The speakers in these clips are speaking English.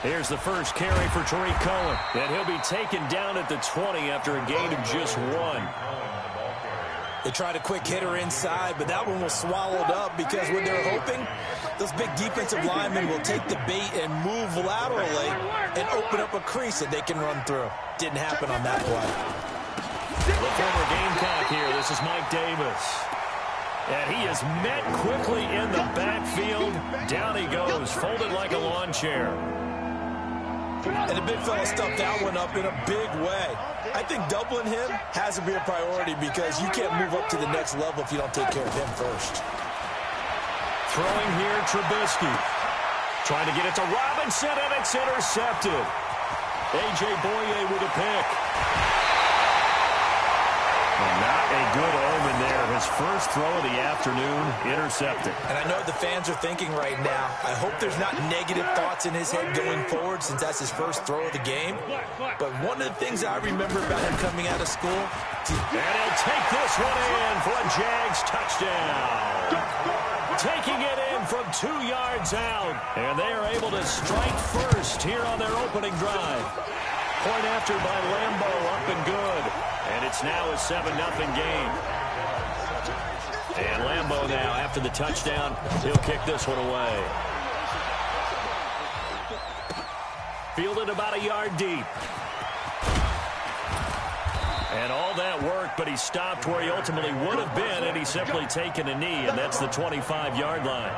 Here's the first carry for Tariq Cohen. And he'll be taken down at the 20 after a gain of just 1. They tried a quick hitter inside, but that one was swallowed up because what they're hoping, those big defensive linemen will take the bait and move laterally and open up a crease that they can run through. Didn't happen on that play. The former Gamecock here. This is Mike Davis. And he is met quickly in the backfield. Down he goes, folded like a lawn chair. And the big fella stuffed that one up in a big way. I think doubling him has to be a priority because you can't move up to the next level if you don't take care of him first. Throwing here, Trubisky. Trying to get it to Robinson, and it's intercepted. A.J. Boye with a pick. Not a good omen there. His first throw of the afternoon, intercepted. And I know the fans are thinking right now, I hope there's not negative thoughts in his head going forward since that's his first throw of the game. But one of the things I remember about him coming out of school. And he'll take this one in for a Jags touchdown. Taking it in from 2 yards out. And they are able to strike first here on their opening drive. Point after by Lambo, up and good. And it's now a 7-0 game. And Lambo now, after the touchdown, he'll kick this one away. Fielded about a yard deep. And all that work, but he stopped where he ultimately would have been, and he's simply taken a knee, and that's the 25-yard line.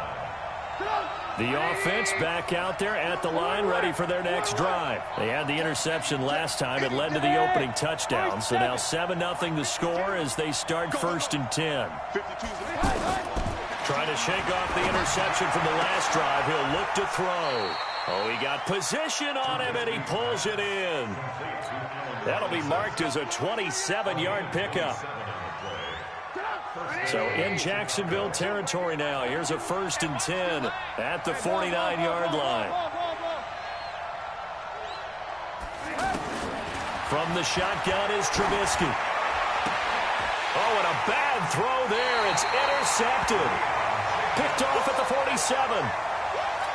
The offense back out there at the line, ready for their next drive. They had the interception last time. It led to the opening touchdown. So now 7-0 the score as they start 1st and 10. Trying to shake off the interception from the last drive. He'll look to throw. Oh, he got position on him, and he pulls it in. That'll be marked as a 27-yard pickup. So in Jacksonville territory now. Here's a 1st and 10 at the 49-yard line. From the shotgun is Trubisky. Oh, and a bad throw there. It's intercepted. Picked off at the 47.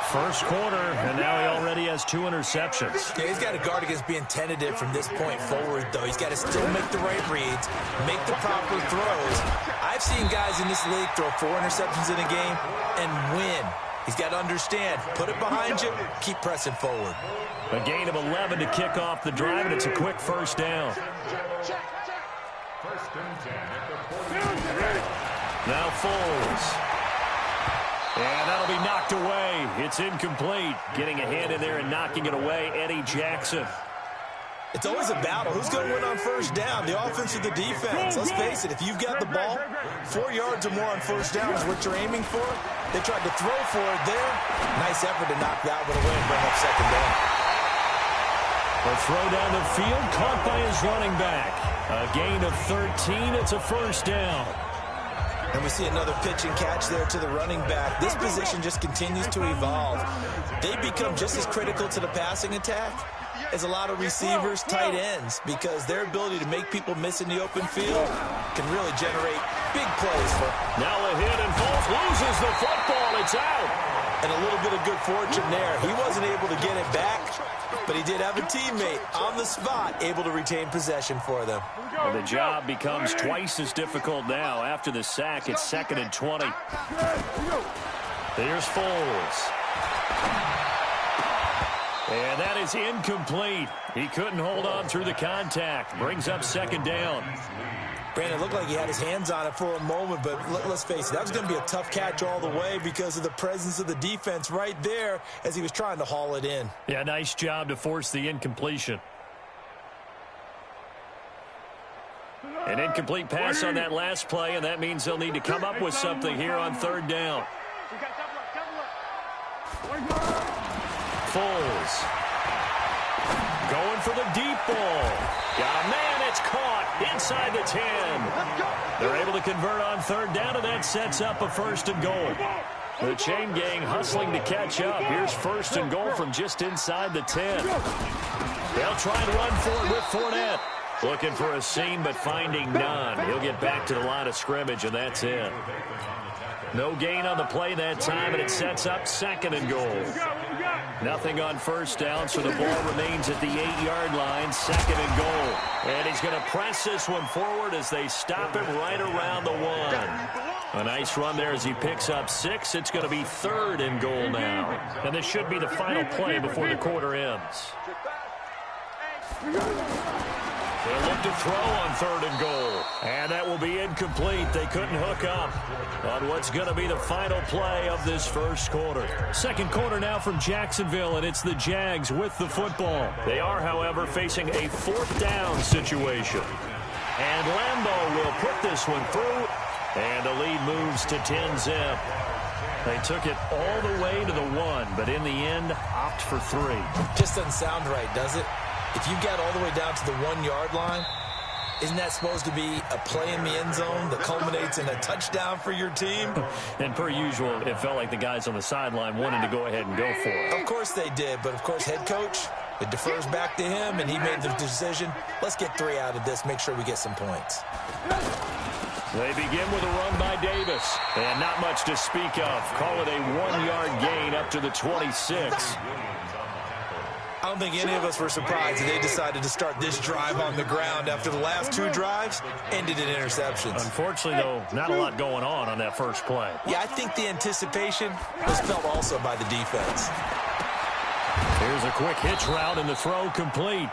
First quarter, and now he already has 2 interceptions. Yeah, he's got to guard against being tentative from this point forward, though. He's got to still make the right reads, make the proper throws. I've seen guys in this league throw 4 interceptions in a game and win. He's got to understand, put it behind you, keep pressing forward. A gain of 11 to kick off the drive, and it's a quick first down. Now Foles. And that'll be knocked away. It's incomplete. Getting a hand in there and knocking it away, Eddie Jackson. It's always a battle. Who's going to win on first down, the offense or the defense? Let's face it, if you've got the ball, 4 yards or more on first down is what you're aiming for. They tried to throw for it there. Nice effort to knock that one away and bring up second down. A throw down the field, caught by his running back. A gain of 13. It's a first down. And we see another pitch and catch there to the running back. This position just continues to evolve. They become just as critical to the passing attack as a lot of receivers, tight ends, because their ability to make people miss in the open field can really generate big plays. Now a hit, and Foles loses the football. It's out. And a little bit of good fortune there. He wasn't able to get it back, but he did have a teammate on the spot able to retain possession for them. And the job becomes twice as difficult now. After the sack, it's 2nd and 20. Here's Foles. And that is incomplete. He couldn't hold on through the contact. Brings up 2nd down. Brandon, it looked like he had his hands on it for a moment, but let's face it, that was going to be a tough catch all the way because of the presence of the defense right there as he was trying to haul it in. Yeah, nice job to force the incompletion. An incomplete pass on that last play, and that means they'll need to come up with something here on 3rd down. Foles. Going for the deep ball. Got a man, it's caught inside the 10. They're able to convert on 3rd down, and that sets up a 1st and goal. The chain gang hustling to catch up. Here's 1st and goal from just inside the 10. They'll try and run for it with Fournette. Looking for a seam, but finding none. He'll get back to the line of scrimmage, and that's it. No gain on the play that time, and it sets up 2nd and goal. Nothing on first down, so the ball remains at the 8-yard line, 2nd and goal. And he's going to press this one forward as they stop him right around the 1. A nice run there as he picks up 6. It's going to be 3rd and goal now. And this should be the final play before the quarter ends. They'll look to throw on 3rd and goal. And that will be incomplete. They couldn't hook up on what's going to be the final play of this first quarter. Second quarter now from Jacksonville, and it's the Jags with the football. They are, however, facing a 4th down situation. And Lambeau will put this one through, and the lead moves to 10-zip. They took it all the way to the 1, but in the end, opt for 3. Just doesn't sound right, does it? If you get all the way down to the 1-yard line, isn't that supposed to be a play in the end zone that culminates in a touchdown for your team? And per usual, it felt like the guys on the sideline wanted to go ahead and go for it. Of course they did, but of course head coach, it defers back to him, and he made the decision. Let's get 3 out of this, make sure we get some points. They begin with a run by Davis, and not much to speak of. Call it a 1-yard gain up to the 26. I don't think any of us were surprised that they decided to start this drive on the ground after the last 2 drives ended in interceptions. Unfortunately, though, not a lot going on that first play. Yeah, I think the anticipation was felt also by the defense. Here's a quick hitch route, and the throw complete.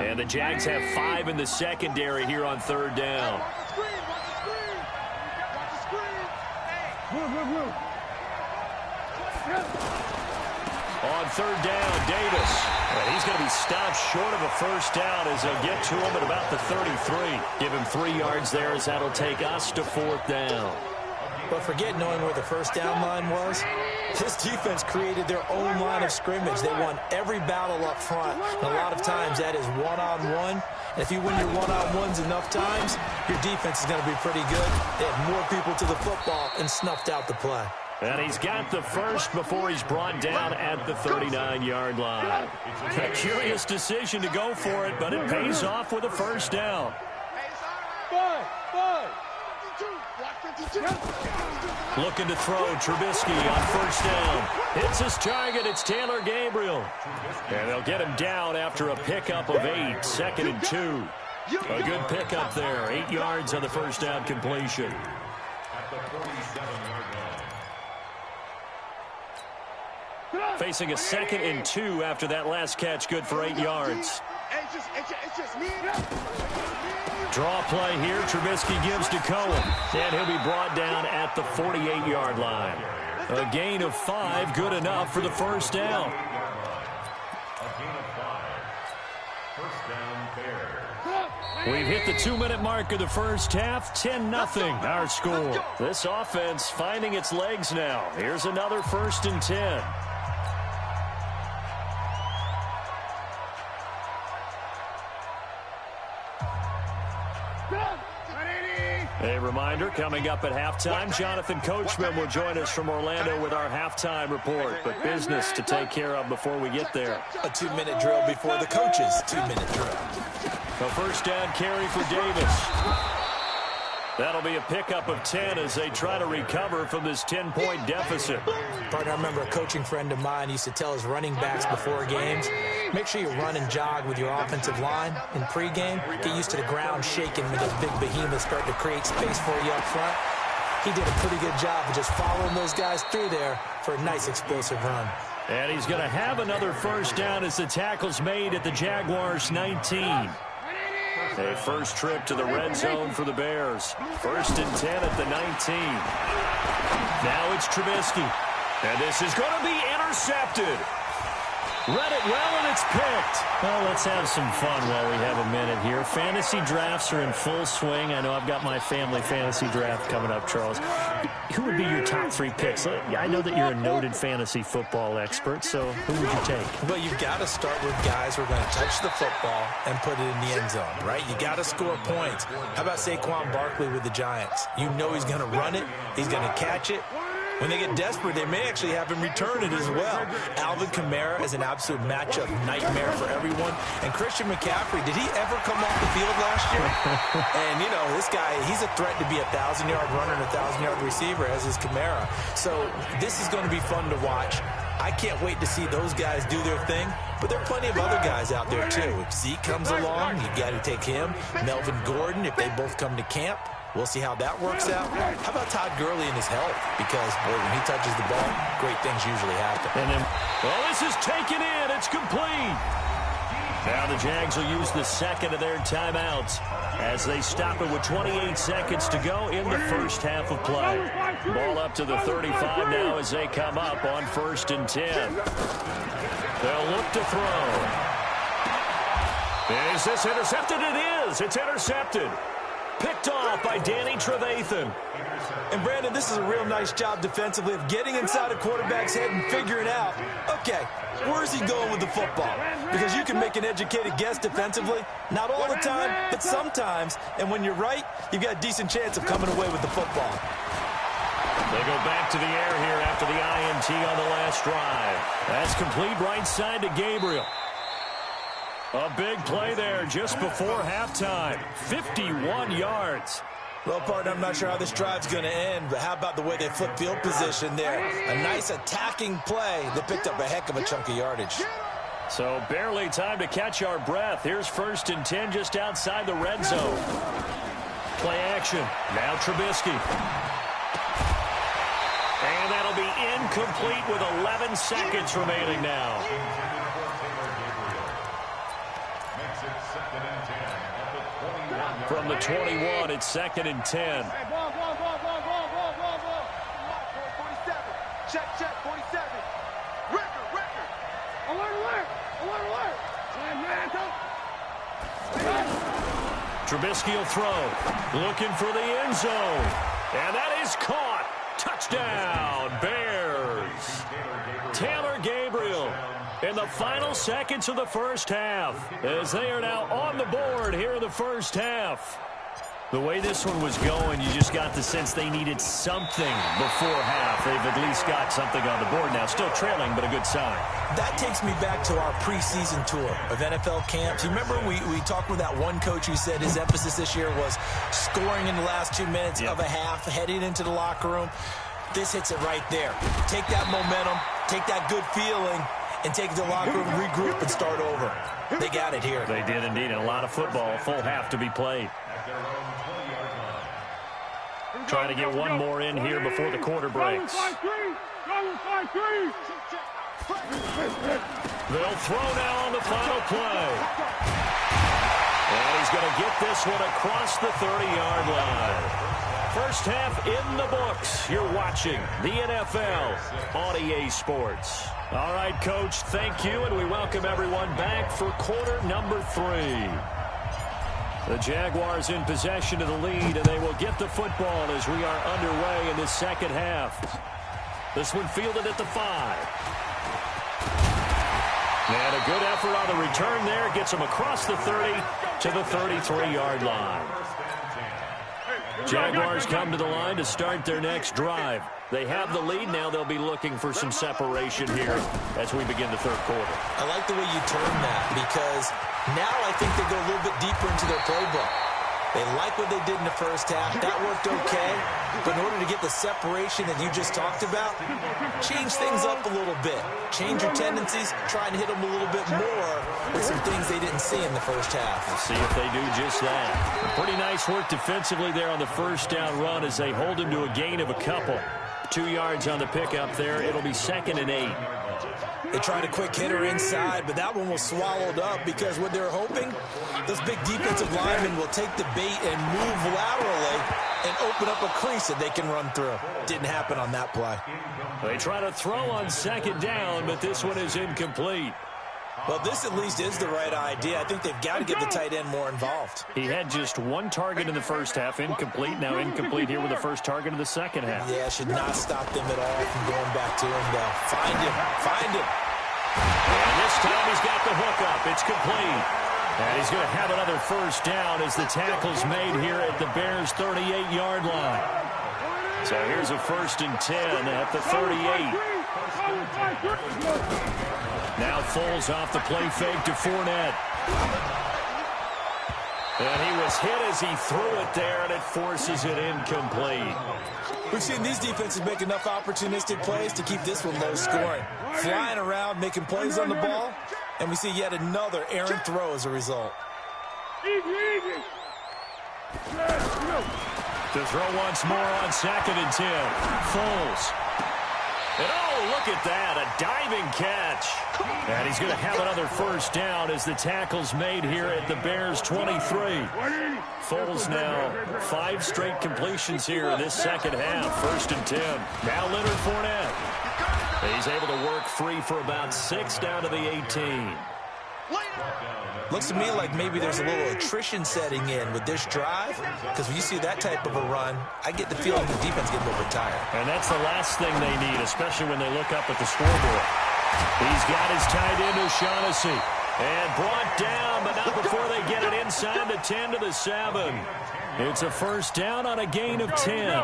And the Jags have 5 in the secondary here on 3rd down. On 3rd down, Davis. And he's going to be stopped short of a first down as they'll get to him at about the 33. Give him 3 yards there as that'll take us to 4th down. But forget knowing where the first down line was. This defense created their own line of scrimmage. They won every battle up front. And a lot of times that is one-on-one. And if you win your one-on-ones enough times, your defense is going to be pretty good. They had more people to the football and snuffed out the play. And he's got the first before he's brought down at the 39-yard line. A curious decision to go for it, but it pays off with a first down. Looking to throw, Trubisky on first down. Hits his target, it's Taylor Gabriel. And they'll get him down after a pickup of 8, 2nd and 2. A good pickup there, 8 yards on the first down completion. Facing a 2nd and 2 after that last catch, good for 8 yards. Draw play here. Trubisky gives to Cohen. And he'll be brought down at the 48-yard line. A gain of 5, good enough for the first down. We've hit the 2-minute mark of the first half. 10-0 our score. This offense finding its legs now. Here's another 1st and 10. A reminder, coming up at halftime, Jonathan Coachman will join us from Orlando with our halftime report. But business to take care of before we get there. A 2-minute drill before the coach's 2-minute drill. A first down carry for Davis. That'll be a pickup of 10 as they try to recover from this 10-point deficit. Partner, I remember a coaching friend of mine used to tell his running backs before games, make sure you run and jog with your offensive line in pregame. Get used to the ground shaking when those big behemoths start to create space for you up front. He did a pretty good job of just following those guys through there for a nice explosive run. And he's going to have another first down as the tackle's made at the Jaguars' 19. A first trip to the red zone for the Bears. 1st and 10 at the 19. Now it's Trubisky. And this is going to be intercepted. Read it well, and it's picked. Well, let's have some fun while we have a minute here. Fantasy drafts are in full swing. I know I've got my family fantasy draft coming up, Charles. Who would be your top 3 picks? I know that you're a noted fantasy football expert, so who would you take? Well, you've got to start with guys who are going to touch the football and put it in the end zone, right? You got to score points. How about Saquon Barkley with the Giants? You know he's going to run it, he's going to catch it, When they get desperate, they may actually have him return it as well. Alvin Kamara is an absolute matchup nightmare for everyone. And Christian McCaffrey, did he ever come off the field last year? And, you know, this guy, he's a threat to be a 1,000-yard runner and a 1,000-yard receiver, as is Kamara. So this is going to be fun to watch. I can't wait to see those guys do their thing. But there are plenty of other guys out there, too. If Zeke comes along, you got to take him. Melvin Gordon, if they both come to camp. We'll see how that works out. How about Todd Gurley and his health? Because, boy, when he touches the ball, great things usually happen. And then, well, this is taken in. It's complete. Now the Jags will use the second of their timeouts as they stop it with 28 seconds to go in the first half of play. Ball up to the 35 now as they come up on 1st and 10. They'll look to throw. Is this intercepted? It is. It's intercepted. Picked off by Danny Trevathan. And, Brandon, this is a real nice job defensively of getting inside a quarterback's head and figuring out, okay, where's he going with the football? Because you can make an educated guess defensively, not all the time, but sometimes. And when you're right, you've got a decent chance of coming away with the football. They go back to the air here after the INT on the last drive. That's complete right side to Gabriel. A big play there just before halftime. 51 yards. Well, partner, I'm not sure how this drive's going to end, but how about the way they flip field position there? A nice attacking play that picked up a heck of a chunk of yardage. So barely time to catch our breath. Here's 1st and 10 just outside the red zone. Play action. Now Trubisky. And that'll be incomplete with 11 seconds remaining now. From the 21, it's 2nd and 10. Check, 47. Record. Alert. Trubisky will throw. Looking for the end zone. And that is caught. Touchdown, Bears. Taylor Gabriel in the final seconds of the first half as they are now on the board here in the first half. The way this one was going, you just got the sense they needed something before half. They've at least got something on the board now. Still trailing, but a good sign. That takes me back to our preseason tour of NFL camps. You remember we talked with that one coach who said his emphasis this year was scoring in the last 2 minutes of a half, heading into the locker room. This hits it right there. Take that momentum, take that good feeling, and take it to the locker room, regroup, and start over. They got it here. They did indeed. And a lot of football, full half to be played. Trying to get one more in here before the quarter breaks. They'll throw now on the final play. And he's going to get this one across the 30-yard line. First half in the books. You're watching the NFL on EA Sports. All right, Coach, thank you, and we welcome everyone back for quarter number 3. The Jaguars in possession of the lead, and they will get the football as we are underway in the second half. This one fielded at the 5. And a good effort on the return there. Gets them across the 30 to the 33-yard line. Jaguars come to the line to start their next drive. They have the lead. Now they'll be looking for some separation here as we begin the third quarter. I like the way you turn that because now I think they go a little bit deeper into their playbook. They like what they did in the first half. That worked okay. But in order to get the separation that you just talked about, change things up a little bit. Change your tendencies. Try and hit them a little bit more with some things they didn't see in the first half. We'll see if they do just that. Pretty nice work defensively there on the first down run as they hold him to a gain of a couple. 2 yards on the pickup there. It'll be 2nd and 8. They tried a quick hitter inside, but that one was swallowed up because what they're hoping, those big defensive linemen will take the bait and move laterally and open up a crease that they can run through. Didn't happen on that play. They try to throw on 2nd down, but this one is incomplete. Well, this at least is the right idea. I think they've got to get the tight end more involved. He had just 1 target in the first half, incomplete. Now incomplete here with the first target of the second half. Yeah, should not stop them at all from going back to him, though. Find him. And this time he's got the hook up. It's complete. And he's going to have another first down as the tackle's made here at the Bears' 38-yard line. So here's a 1st and 10 at the 38. Now Foles off the play fake to Fournette. And he was hit as he threw it there, and it forces it incomplete. We've seen these defenses make enough opportunistic plays to keep this one low scoring. Flying around, making plays on the ball, and we see yet another errant throw as a result. To throw once more on 2nd and 10. Foles. And oh, look at that, a diving catch. And he's going to have another 1st down as the tackle's made here at the Bears' 23. Foles now 5 straight completions here in this second half. 1st and 10. Now Leonard Fournette. He's able to work free for about 6 down to the 18. Looks to me like maybe there's a little attrition setting in with this drive, because when you see that type of a run, I get the feeling the defense getting a little bit tired. And that's the last thing they need, especially when they look up at the scoreboard. He's got his tight end O'Shaughnessy. And brought down, but not before they get it inside the 10 to the 7. It's a 1st down on a gain of 10.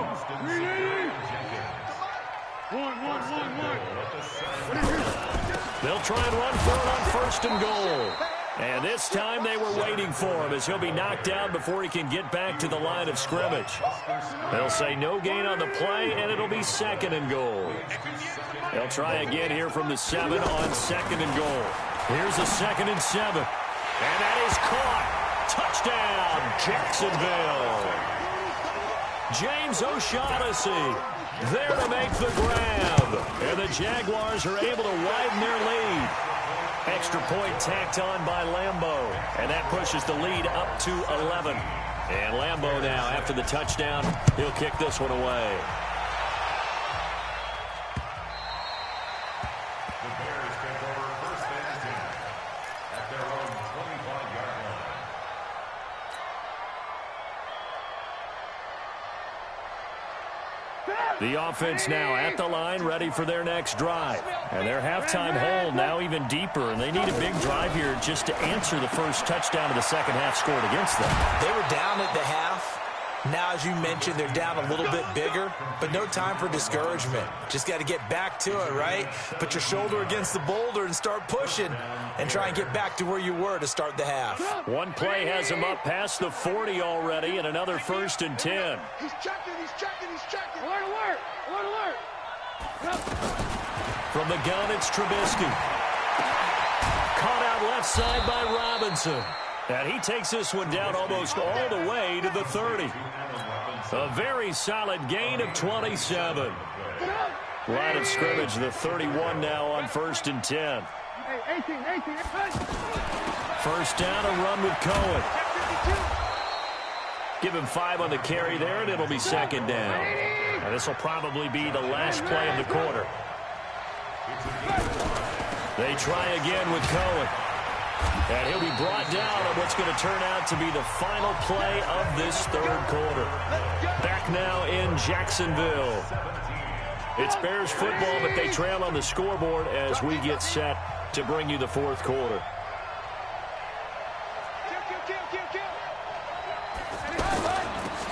They'll try and run for it on 1st and goal. And this time they were waiting for him as he'll be knocked down before he can get back to the line of scrimmage. They'll say no gain on the play, and it'll be 2nd and goal. They'll try again here from the 7 on 2nd and goal. Here's a 2nd and 7. And that is caught. Touchdown, Jacksonville. James O'Shaughnessy there to make the grab. And the Jaguars are able to widen their lead. Extra point tacked on by Lambeau. And that pushes the lead up to 11. And Lambeau now, after the touchdown, he'll kick this one away. The offense now at the line, ready for their next drive. And their halftime hole now even deeper, and they need a big drive here just to answer the first touchdown of the second half scored against them. They were down at the half. Now, as you mentioned, they're down a little bit bigger, but no time for discouragement. Just got to get back to it, right? Put your shoulder against the boulder and start pushing and try and get back to where you were to start the half. One play has him up past the 40 already, and another 1st and 10. He's checking, he's checking, he's checking. Alert, alert, alert, alert. From the gun, it's Trubisky. Caught out left side by Robinson. And he takes this one down almost all the way to the 30. A very solid gain of 27. Line of scrimmage, the 31 now on 1st and 10. 18. 1st down, a run with Cohen. Give him 5 on the carry there, and it'll be 2nd down. And this will probably be the last play of the quarter. They try again with Cohen. And he'll be brought down on what's going to turn out to be the final play of this 3rd quarter. Back now in Jacksonville. It's Bears football, but they trail on the scoreboard as we get set to bring you the 4th quarter.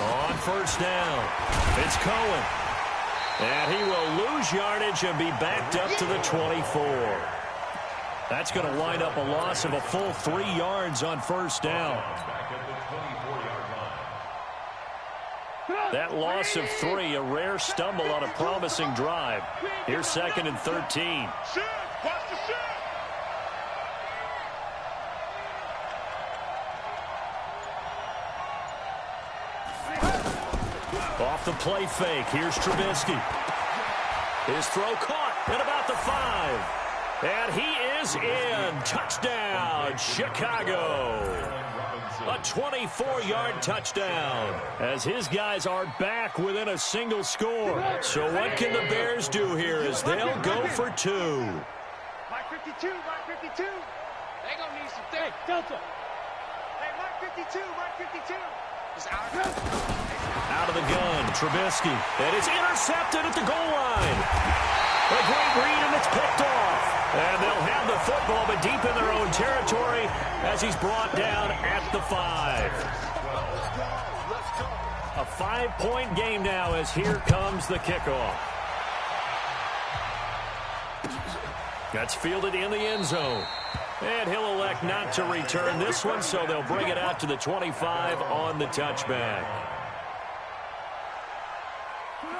On 1st down, it's Cohen. And he will lose yardage and be backed up to the 24. That's going to wind up a loss of a full 3 yards on 1st down. That loss of 3, a rare stumble on a promising drive. Here's 2nd and 13. Off the play fake, here's Trubisky. His throw caught at about the 5. And he is in. Touchdown, Chicago. A 24-yard touchdown as his guys are back within a single score. So what can the Bears do here as they'll go for 2? Mike 52, Mike 52. They gonna need some things. Delta. Hey, Mike 52, Mike 52. Is out of the gun, Trubisky. And it's intercepted at the goal line. A great read, and it's picked off. And they'll have the football, but deep in their own territory as he's brought down at the 5. A 5-point game now as here comes the kickoff. That's fielded in the end zone. And he'll elect not to return this one, so they'll bring it out to the 25 on the touchback.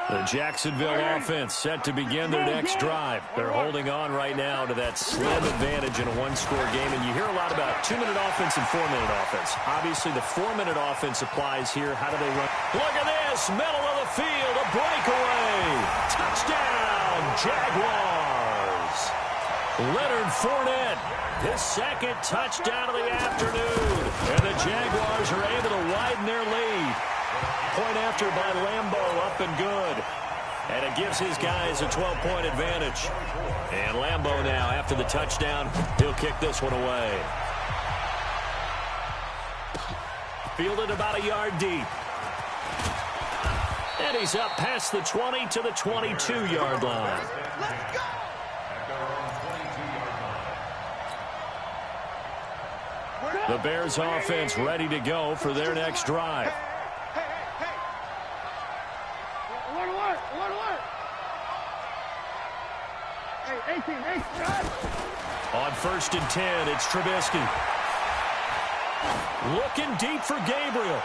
The Jacksonville offense set to begin their next drive. They're holding on right now to that slim advantage in a one-score game. And you hear a lot about 2-minute offense and 4-minute offense. Obviously, the 4-minute offense applies here. How do they run? Look at this. Middle of the field. A breakaway. Touchdown, Jaguars. Leonard Fournette, his second touchdown of the afternoon. And the Jaguars are able to widen their lead. Point after by Lambeau, up and good. And it gives his guys a 12-point advantage. And Lambeau now, after the touchdown, he'll kick this one away. Fielded about a yard deep. And he's up past the 20 to the 22-yard line. Let's go! The Bears offense ready to go for their next drive. On 1st and 10, it's Trubisky. Looking deep for Gabriel.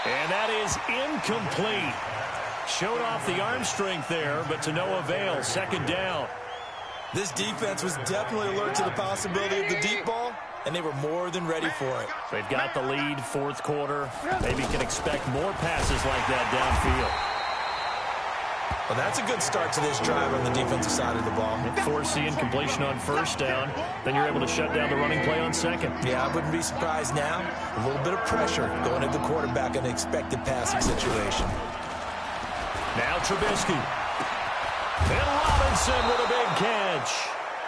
And that is incomplete. Showed off the arm strength there, but to no avail. 2nd down. This defense was definitely alert to the possibility of the deep ball, and they were more than ready for it. They've got the lead, 4th quarter. Maybe can expect more passes like that downfield. Well, that's a good start to this drive on the defensive side of the ball. Force the incompletion on 1st down. Then you're able to shut down the running play on 2nd. Yeah, I wouldn't be surprised now. A little bit of pressure going at the quarterback in an expected passing situation. Now Trubisky. And Robinson with a big catch.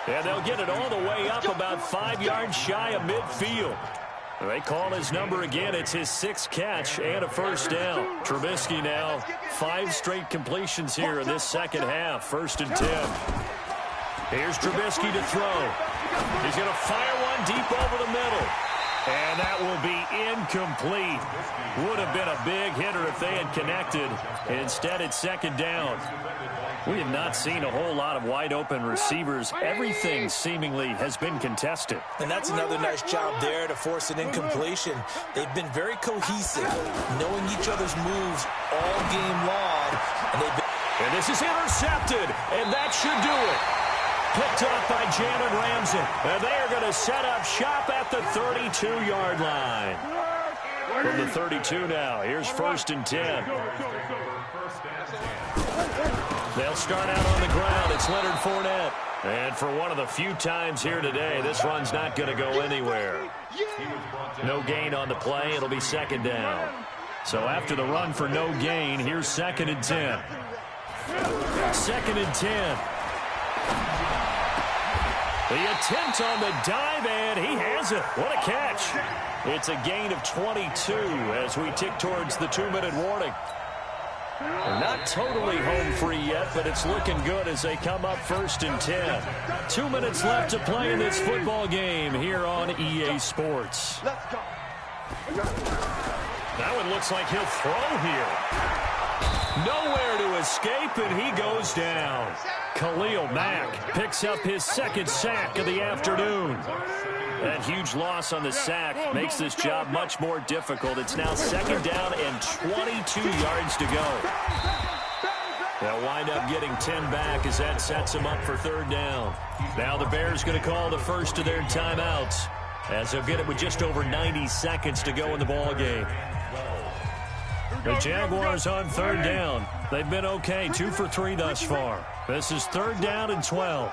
And they'll get it all the way up about 5 yards shy of midfield. They call his number again. It's his 6th catch and a 1st down. Trubisky now 5 straight completions here in this second half. 1st and 10. Here's Trubisky to throw. He's going to fire one deep over the middle. And that will be incomplete. Would have been a big hitter if they had connected. Instead, it's 2nd down. We have not seen a whole lot of wide-open receivers. Everything seemingly has been contested. And that's another nice job there to force an incompletion. They've been very cohesive, knowing each other's moves all game long. And this is intercepted, and that should do it. Picked up by Jalen Ramsey. And they are going to set up shop at the 32-yard line. From the 32 now, here's 1st and 10. They'll start out on the ground. It's Leonard Fournette. And for one of the few times here today, this run's not going to go anywhere. No gain on the play. It'll be 2nd down. So after the run for no gain, here's 2nd and 10. 2nd and 10. The attempt on the dive, and he has it. What a catch. It's a gain of 22 as we tick towards the 2-minute warning. Not totally home free yet, but it's looking good as they come up 1st and 10. 2 minutes left to play in this football game here on EA Sports. That one looks like he'll throw here. Nowhere to escape, and he goes down. Khalil Mack picks up his 2nd sack of the afternoon. That huge loss on the sack makes this job much more difficult. It's now 2nd down and 22 yards to go. They'll wind up getting 10 back as that sets them up for 3rd down. Now the Bears going to call the first of their timeouts as they'll get it with just over 90 seconds to go in the ball game. The Jaguars on 3rd down. They've been okay, 2 for 3 thus far. This is 3rd down and 12.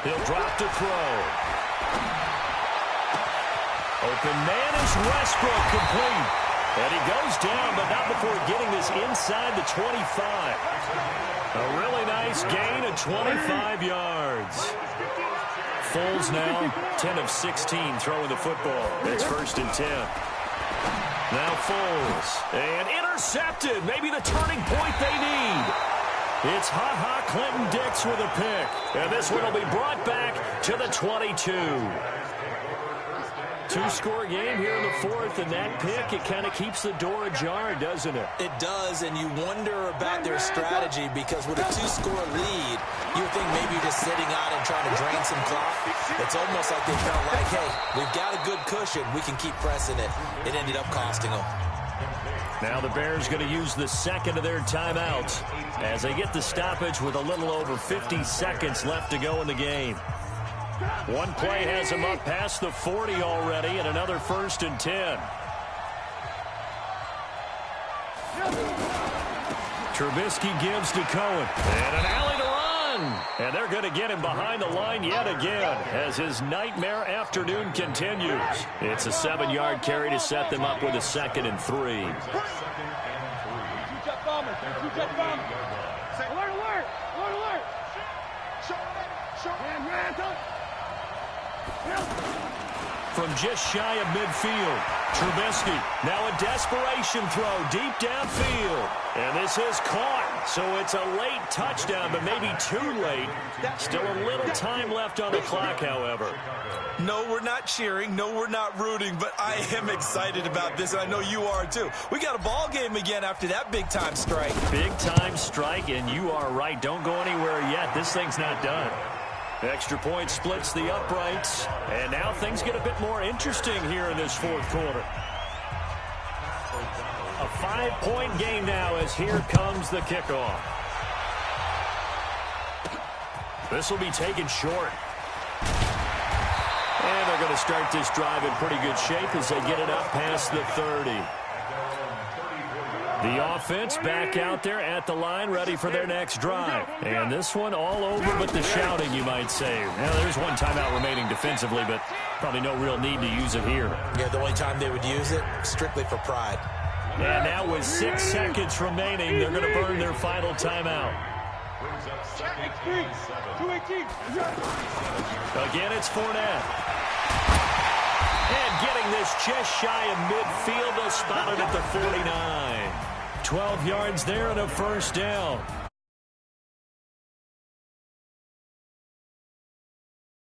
He'll drop to throw. Open man is Westbrook, complete. And he goes down, but not before getting this inside the 25. A really nice gain of 25 yards. Foles now 10 of 16 throwing the football. It's 1st and 10. Now Foles. And intercepted. Maybe the turning point they need. It's Ha-Ha Clinton-Dix with a pick. And this one will be brought back to the 22. Two-score game here in the fourth, and that pick, it kind of keeps the door ajar, doesn't it? It does, and you wonder about their strategy because with a two-score lead, you would think maybe you're just sitting on and trying to drain some clock. It's almost like they felt like, hey, we've got a good cushion. We can keep pressing it. It ended up costing them. Now the Bears going to use the second of their timeouts as they get the stoppage with a little over 50 seconds left to go in the game. One play has them up past the 40 already, and another 1st and 10. Trubisky gives to Cohen. And an alley to run. And they're going to get him behind the line yet again as his nightmare afternoon continues. It's a 7-yard carry to set them up with a 2nd and 3. Alert, alert! Alert, alert! From just shy of midfield, Trubisky, now a desperation throw deep downfield. And this is caught, so it's a late touchdown, but maybe too late. Still a little time left on the clock, however. No, we're not cheering. No, we're not rooting, but I am excited about this, and I know you are too. We got a ball game again after that big-time strike. Big-time strike, and you are right. Don't go anywhere yet. This thing's not done. Extra point splits the uprights, and now things get a bit more interesting here in this fourth quarter. A 5-point game now as here comes the kickoff. This will be taken short. And they're going to start this drive in pretty good shape as they get it up past the 30. The offense back out there at the line, ready for their next drive. And this one all over but the shouting, you might say. Now, there's one timeout remaining defensively, but probably no real need to use it here. Yeah, the only time they would use it, strictly for pride. And now with 6 seconds remaining, they're going to burn their final timeout. Again, it's Fournette. And getting this just shy of midfield, they'll spot it at the 49. 12 yards there and a 1st down.